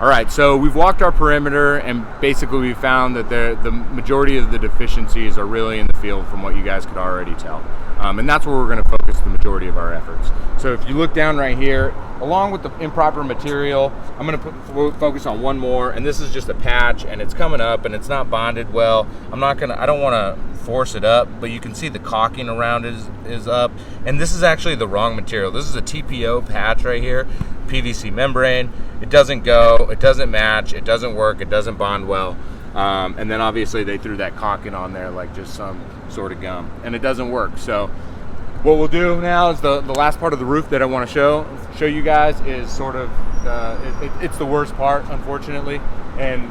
All right, so we've walked our perimeter, and basically we found that the majority of the deficiencies are really in the field from what you guys could already tell. And that's where we're going to focus the majority of our efforts. So if you look down right here, along with the improper material, I'm going to focus on one more, and this is just a patch, and it's coming up, and it's not bonded well. I don't want to force it up, but you can see the caulking around is up, and this is actually the wrong material. This is a TPO patch right here, PVC membrane. It doesn't go, it doesn't match, it doesn't work, it doesn't bond well. And then obviously they threw that caulking on there like just some sort of gum, and it doesn't work. So what we'll do now is the last part of the roof that I want to show you guys is sort of it's the worst part, unfortunately. And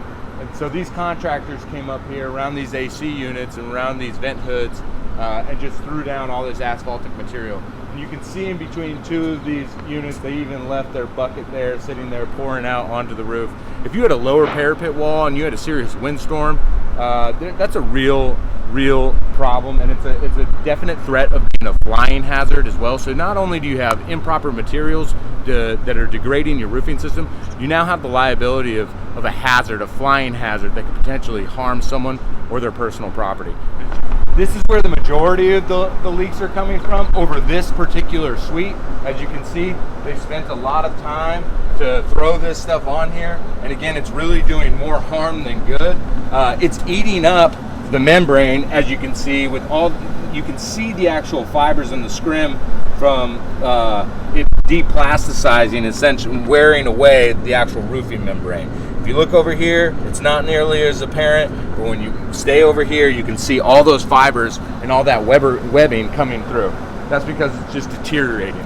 so these contractors came up here around these AC units and around these vent hoods and just threw down all this asphaltic material. And you can see in between two of these units, they even left their bucket there, sitting there pouring out onto the roof. If you had a lower parapet wall and you had a serious windstorm, that's a real problem, and it's a definite threat of being a flying hazard as well. So not only do you have improper materials that are degrading your roofing system, you now have the liability of a hazard, a flying hazard that could potentially harm someone or their personal property. This is where the majority of the leaks are coming from, over this particular suite. As you can see, they spent a lot of time to throw this stuff on here, and again, it's really doing more harm than good. It's eating up the membrane, as you can see, you can see the actual fibers in the scrim from it deplasticizing, essentially wearing away the actual roofing membrane. If you look over here, it's not nearly as apparent, but when you stay over here, you can see all those fibers and all that webbing coming through. That's because it's just deteriorating.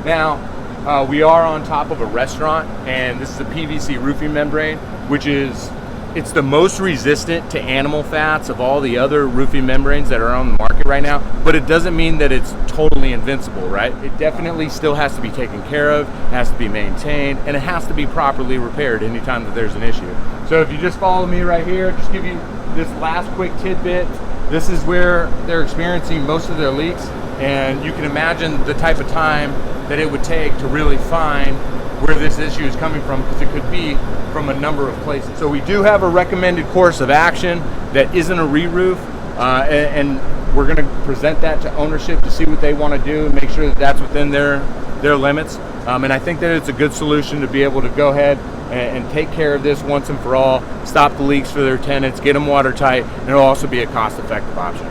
Now, we are on top of a restaurant, and this is a PVC roofing membrane, which it's the most resistant to animal fats of all the other roofing membranes that are on the market right now, but it doesn't mean that it's totally invincible, right? It definitely still has to be taken care of, it has to be maintained, and it has to be properly repaired anytime that there's an issue. So if you just follow me right here, just give you this last quick tidbit. This is where they're experiencing most of their leaks, and you can imagine the type of time that it would take to really find where this issue is coming from, because it could be from a number of places. So we do have a recommended course of action that isn't a re-roof, and we're going to present that to ownership to see what they want to do and make sure that that's within their limits. And I think that it's a good solution to be able to go ahead and take care of this once and for all, stop the leaks for their tenants, get them watertight, and it'll also be a cost-effective option.